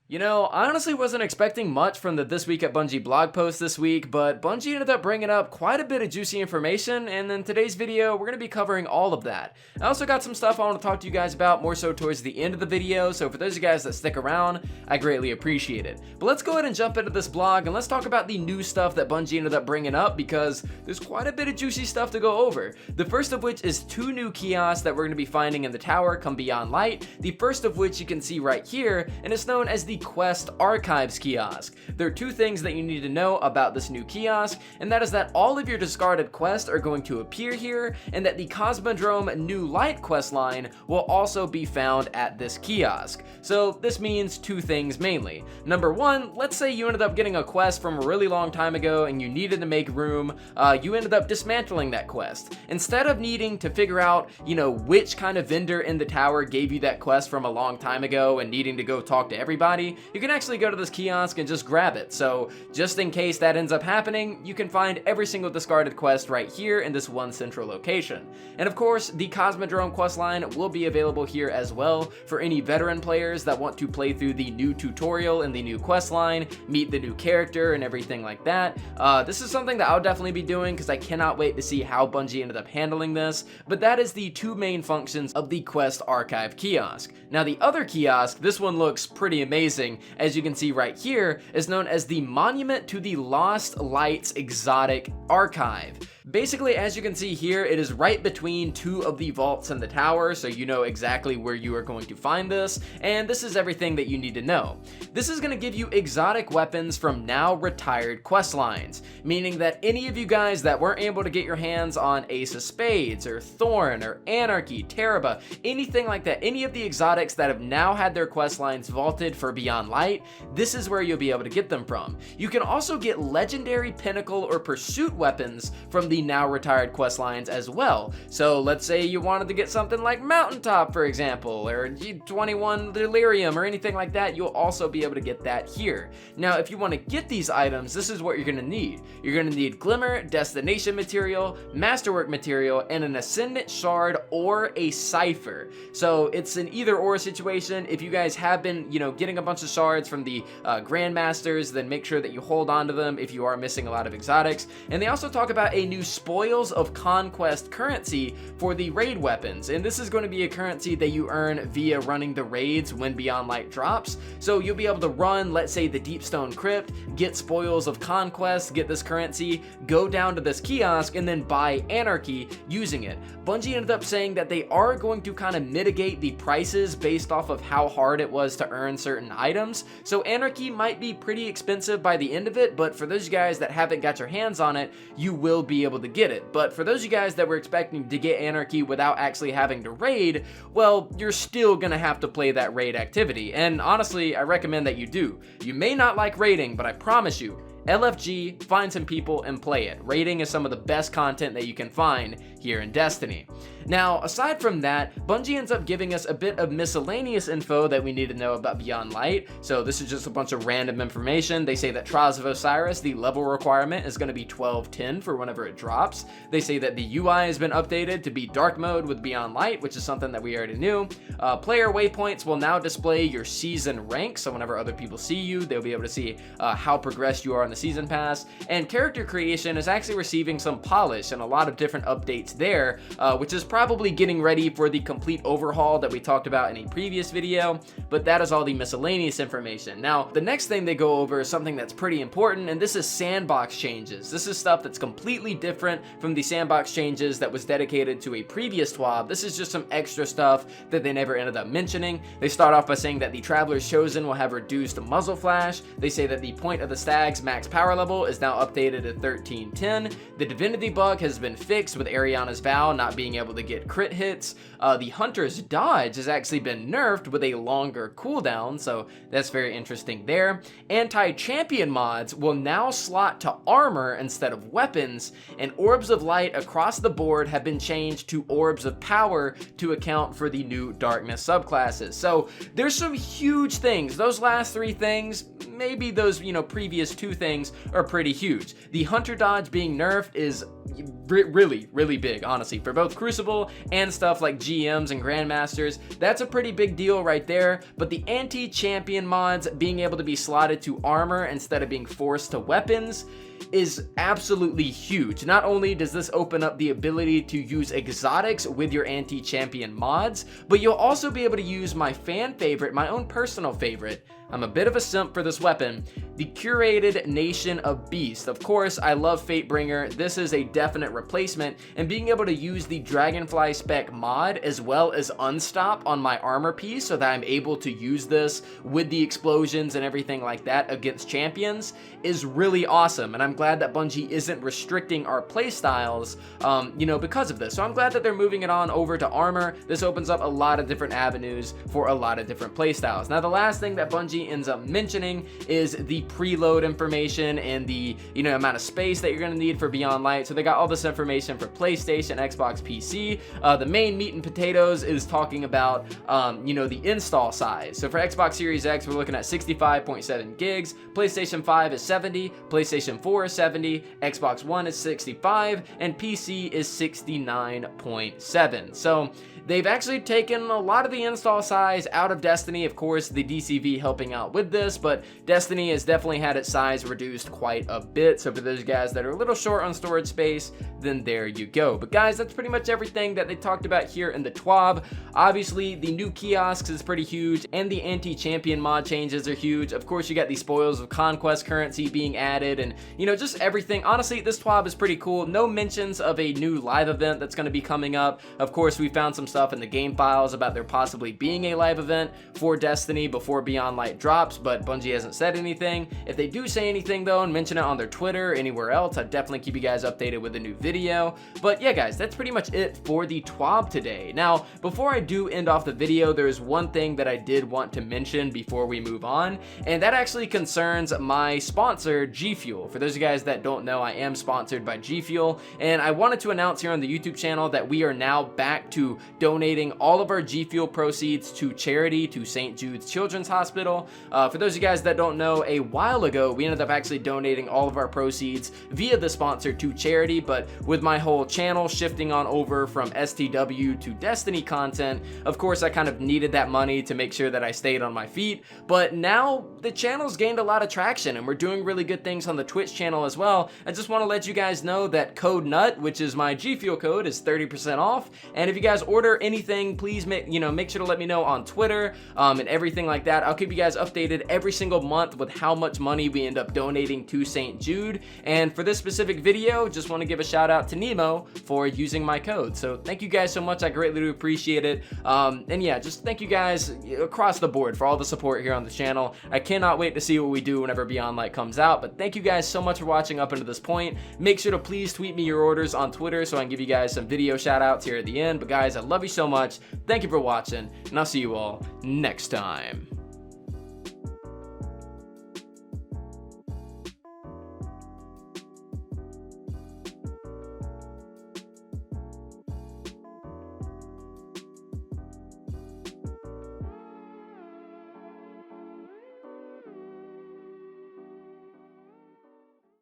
You know, I honestly wasn't expecting much from the This Week at Bungie blog post this week, but Bungie ended up bringing up quite a bit of juicy information, and in today's video, we're going to be covering all of that. I also got some stuff I want to talk to you guys about more so towards the end of the video, so for those of you guys that stick around, I greatly appreciate it. But let's go ahead and jump into this blog, and let's talk about the new stuff that Bungie ended up bringing up, because there's quite a bit of juicy stuff to go over. The first of which is 2 new kiosks that we're going to be finding in the tower come Beyond Light, the first of which you can see right here, and it's known as the Quest Archives kiosk. There are 2 things that you need to know about this new kiosk, and that is that all of your discarded quests are going to appear here, and that the Cosmodrome New Light quest line will also be found at this kiosk. So this means 2 things mainly. Number 1, let's say you ended up getting a quest from a really long time ago and you needed to make room, you ended up dismantling that quest. Instead of needing to figure out, which kind of vendor in the tower gave you that quest from a long time ago and needing to go talk to everybody, you can actually go to this kiosk and just grab it. So just in case that ends up happening, you can find every single discarded quest right here in this one central location. And of course, the Cosmodrome quest line will be available here as well for any veteran players that want to play through the new tutorial and the new quest line, meet the new character and everything like that. This is something that I'll definitely be doing because I cannot wait to see how Bungie ended up handling this, but that is the 2 main functions of the Quest Archive kiosk. Now the other kiosk, this one looks pretty amazing. As you can see right here, is known as the Monument to the Lost Lights Exotic Archive. Basically, as you can see here, it is right between 2 of the vaults in the tower, so you know exactly where you are going to find this, and this is everything that you need to know. This is going to give you exotic weapons from now retired quest lines, meaning that any of you guys that weren't able to get your hands on Ace of Spades, or Thorn, or Anarchy, Teraba, anything like that, any of the exotics that have now had their quest lines vaulted for Beyond Light, this is where you'll be able to get them from. You can also get legendary pinnacle or pursuit weapons from the now retired quest lines as well. So let's say you wanted to get something like Mountaintop, for example, or G21 Delirium or anything like that, you'll also be able to get that here. Now, if you want to get these items, this is what you're going to need. You're going to need Glimmer, Destination Material, Masterwork Material, and an Ascendant Shard or a Cipher. So it's an either or situation. If you guys have been, getting a bunch of shards from the Grandmasters, then make sure that you hold on to them if you are missing a lot of exotics. And they also talk about a new Spoils of Conquest currency for the raid weapons, and this is going to be a currency that you earn via running the raids when Beyond Light drops. So you'll be able to run, let's say, the Deepstone Crypt, get Spoils of Conquest, get this currency, go down to this kiosk, and then buy Anarchy using it. Bungie ended up saying that they are going to kind of mitigate the prices based off of how hard it was to earn certain items, so Anarchy might be pretty expensive by the end of it, but for those of you guys that haven't got your hands on it, you will be able to get it. But for those of you guys that were expecting to get Anarchy without actually having to raid, well, you're still gonna have to play that raid activity, and honestly, I recommend that you do. You may not like raiding, but I promise you, LFG, find some people and play it. Raiding is some of the best content that you can find here in Destiny. Now, aside from that, Bungie ends up giving us a bit of miscellaneous info that we need to know about Beyond Light. So this is just a bunch of random information. They say that Trials of Osiris, the level requirement, is going to be 1210 for whenever it drops. They say that the UI has been updated to be dark mode with Beyond Light, which is something that we already knew. Player waypoints will now display your season rank, so whenever other people see you, they'll be able to see how progressed you are on the season pass. And character creation is actually receiving some polish and a lot of different updates there, which is probably getting ready for the complete overhaul that we talked about in a previous video, but that is all the miscellaneous information. Now, the next thing they go over is something that's pretty important, and this is Sandbox Changes. This is stuff that's completely different from the Sandbox Changes that was dedicated to a previous TWAB. This is just some extra stuff that they never ended up mentioning. They start off by saying that the Traveler's Chosen will have reduced muzzle flash. They say that the Point of the Stag's max power level is now updated to 1310. The Divinity bug has been fixed with Ariana's Vow not being able to get crit hits. The Hunter's Dodge has actually been nerfed with a longer cooldown, so that's very interesting there. Anti-champion mods will now slot to armor instead of weapons, and Orbs of Light across the board have been changed to Orbs of Power to account for the new Darkness subclasses. So there's some huge things. Those last 3 things, maybe those, previous 2 things are pretty huge. The Hunter Dodge being nerfed is really big, honestly, for both Crucible and stuff like GMs and Grandmasters. That's a pretty big deal right there. But the anti-champion mods being able to be slotted to armor instead of being forced to weapons is absolutely huge. Not only does this open up the ability to use exotics with your anti-champion mods, but you'll also be able to use my fan favorite, my own personal favorite. I'm a bit of a simp for this weapon, the curated Nation of Beast. Of course, I love Fatebringer. This is a definite replacement, and being able to use the Dragonfly spec mod as well as Unstop on my armor piece so that I'm able to use this with the explosions and everything like that against champions is really awesome. And I'm glad that Bungie isn't restricting our playstyles, because of this. So I'm glad that they're moving it on over to armor. This opens up a lot of different avenues for a lot of different playstyles. Now, the last thing that Bungie ends up mentioning is the preload information and the amount of space that you're going to need for Beyond Light. So they got all this information for PlayStation, Xbox, PC. The main meat and potatoes is talking about the install size. So for Xbox Series X, we're looking at 65.7 gigs. PlayStation 5 is 70, PlayStation 4 is 70, Xbox One is 65, and PC is 69.7. So they've actually taken a lot of the install size out of Destiny. Of course, the DCV helping out with this, but Destiny has definitely had its size reduced quite a bit. So for those guys that are a little short on storage space, then there you go. But guys, that's pretty much everything that they talked about here in the TWAB. Obviously, the new kiosks is pretty huge, and the anti-champion mod changes are huge. Of course, you got the spoils of Conquest currency being added, and just everything. Honestly, this TWAB is pretty cool. No mentions of a new live event that's going to be coming up. Of course, we found some stuff in the game files about there possibly being a live event for Destiny before Beyond Light drops, but Bungie hasn't said anything. If they do say anything though and mention it on their Twitter or anywhere else, I'd definitely keep you guys updated with a new video. But yeah, guys, that's pretty much it for the TWAB today. Now, before I do end off the video, there's one thing that I did want to mention before we move on, and that actually concerns my sponsor, GFuel. For those of you guys that don't know, I am sponsored by GFuel, and I wanted to announce here on the YouTube channel that we are now back to donating all of our GFuel proceeds to charity, to St. Jude's Children's Hospital. For those of you guys that don't know, a while ago, we ended up actually donating all of our proceeds via the sponsor to charity, but with my whole channel shifting on over from STW to Destiny content, of course, I kind of needed that money to make sure that I stayed on my feet. But now the channel's gained a lot of traction, and we're doing really good things on the Twitch channel as well. I just want to let you guys know that code NUT, which is my GFuel code, is 30% off. And if you guys order anything, please make sure to let me know on Twitter and everything like that. I'll keep you guys updated every single month with how much money we end up donating to St. Jude. And for this specific video, just want to give a shout out to Nemo for using my code. So thank you guys so much. I greatly do appreciate it. And yeah, just thank you guys across the board for all the support here on the channel. I cannot wait to see what we do whenever Beyond Light comes out. But thank you guys so much for watching up until this point. Make sure to please tweet me your orders on Twitter so I can give you guys some video shout outs here at the end. But guys, I love you so much. Thank you for watching, and I'll see you all next time.